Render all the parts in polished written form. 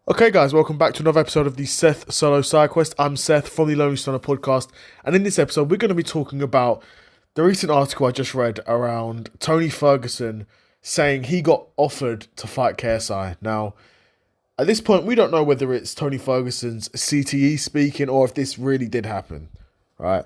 Okay, guys, welcome back to another episode of the Seth Solo Side Quest. I'm Seth from the Lonely Stoner podcast, and in this episode, we're going to be talking about the recent article I just read around Tony Ferguson saying he got offered to fight KSI. Now, at this point, we don't know whether it's Tony Ferguson's CTE speaking or if this really did happen, right?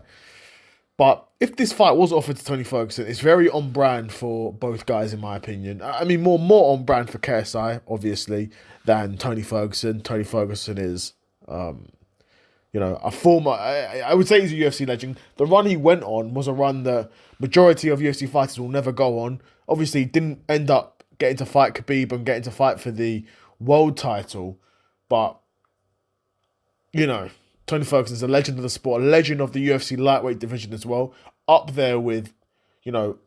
But if this fight was offered to Tony Ferguson, it's very on brand for both guys, in my opinion. I mean, more on brand for KSI, obviously, than Tony Ferguson. Tony Ferguson is, a former, I would say he's a UFC legend. The run he went on was a run that majority of UFC fighters will never go on. Obviously, he didn't end up getting to fight Khabib and getting to fight for the world title. But, Tony Ferguson is a legend of the sport, a legend of the UFC lightweight division as well. Up there with,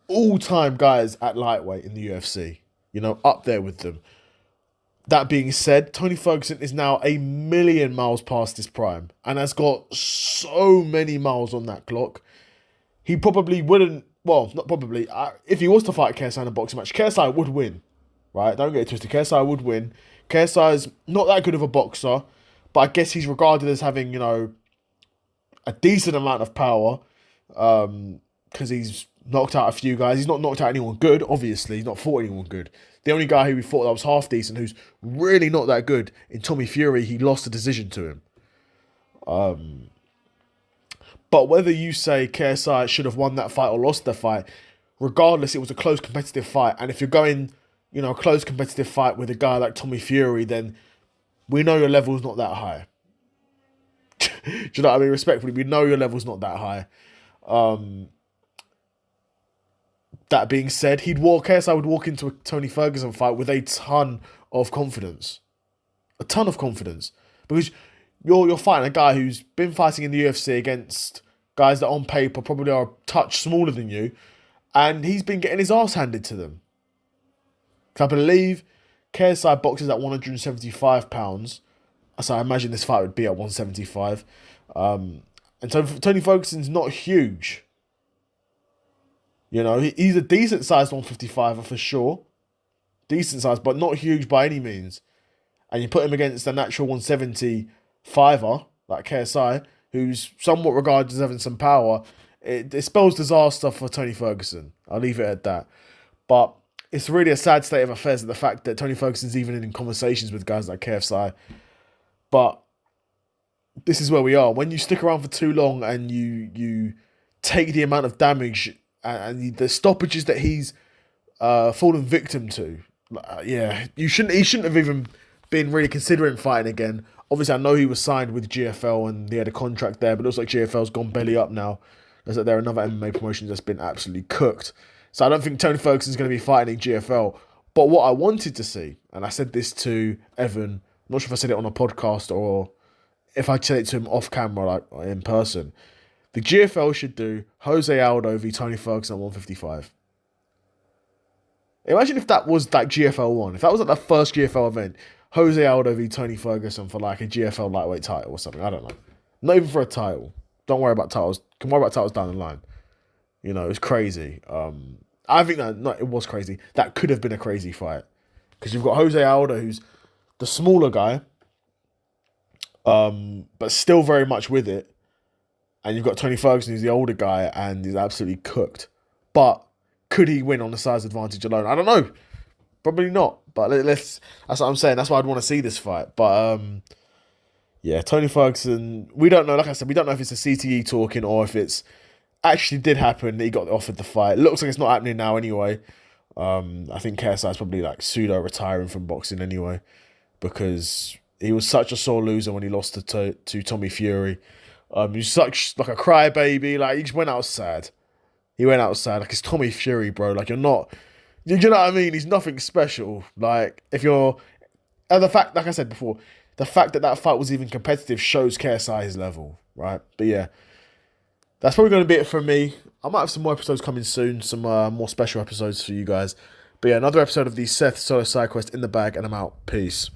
all-time guys at lightweight in the UFC. Up there with them. That being said, Tony Ferguson is now a million miles past his prime and has got so many miles on that clock. He probably wouldn't, well, not probably, if he was to fight KSI in a boxing match, KSI would win, right? Don't get it twisted, KSI would win. KSI is not that good of a boxer, but I guess he's regarded as having, a decent amount of power because he's knocked out a few guys. He's not knocked out anyone good, obviously. He's not fought anyone good. The only guy who we thought that was half decent, who's really not that good, in Tommy Fury, he lost a decision to him. But whether you say KSI should have won that fight or lost the fight, regardless, it was a close competitive fight. And if you're going, a close competitive fight with a guy like Tommy Fury, then we know your level's not that high. Do you know what I mean? Respectfully, we know your level's not that high. That being said, KSI would walk into a Tony Ferguson fight with a ton of confidence. A ton of confidence. Because you're fighting a guy who's been fighting in the UFC against guys that on paper probably are a touch smaller than you, and he's been getting his ass handed to them. I believe KSI boxes at 175 pounds. So I imagine this fight would be at 175. And so Tony Ferguson's not huge. He's a decent sized 155er for sure. Decent size, but not huge by any means. And you put him against a natural 175er, like KSI, who's somewhat regarded as having some power. It spells disaster for Tony Ferguson. I'll leave it at that. But it's really a sad state of affairs at the fact that Tony Ferguson's even in conversations with guys like KSI. But this is where we are. When you stick around for too long and you take the amount of damage and the stoppages that he's fallen victim to, he shouldn't have even been really considering fighting again. Obviously, I know he was signed with GFL and he had a contract there, but it looks like GFL's gone belly up now. Looks like they're another MMA promotion that's been absolutely cooked. So I don't think Tony Ferguson's going to be fighting in GFL. But what I wanted to see, and I said this to Evan, I'm not sure if I said it on a podcast or if I said it to him off camera, like in person. The GFL should do Jose Aldo v Tony Ferguson at 155. Imagine if that was like GFL 1. If that was like the first GFL event, Jose Aldo v Tony Ferguson for like a GFL lightweight title or something. I don't know. Not even for a title. Don't worry about titles. Can worry about titles down the line. It's crazy. I think it was crazy. That could have been a crazy fight. Because you've got Jose Aldo, who's the smaller guy, but still very much with it. And you've got Tony Ferguson, who's the older guy, and he's absolutely cooked. But could he win on the size advantage alone? I don't know. Probably not. But that's what I'm saying. That's why I'd want to see this fight. But Tony Ferguson, we don't know. Like I said, we don't know if it's a CTE talking or if it's actually did happen that he got offered the fight. It looks like it's not happening now anyway. I think KSI is probably like pseudo retiring from boxing anyway, because he was such a sore loser when he lost to Tommy Fury. He was such like a crybaby. Like he just went out sad. He went out sad. Like it's Tommy Fury, bro. Like you're not. You know what I mean? He's nothing special. Like if you're, and the fact, like I said before, the fact that fight was even competitive shows KSI's level, right? But yeah, that's probably going to be it from me. I might have some more episodes coming soon, some more special episodes for you guys. But yeah, another episode of the Seth Solo Side Quest in the bag, and I'm out. Peace.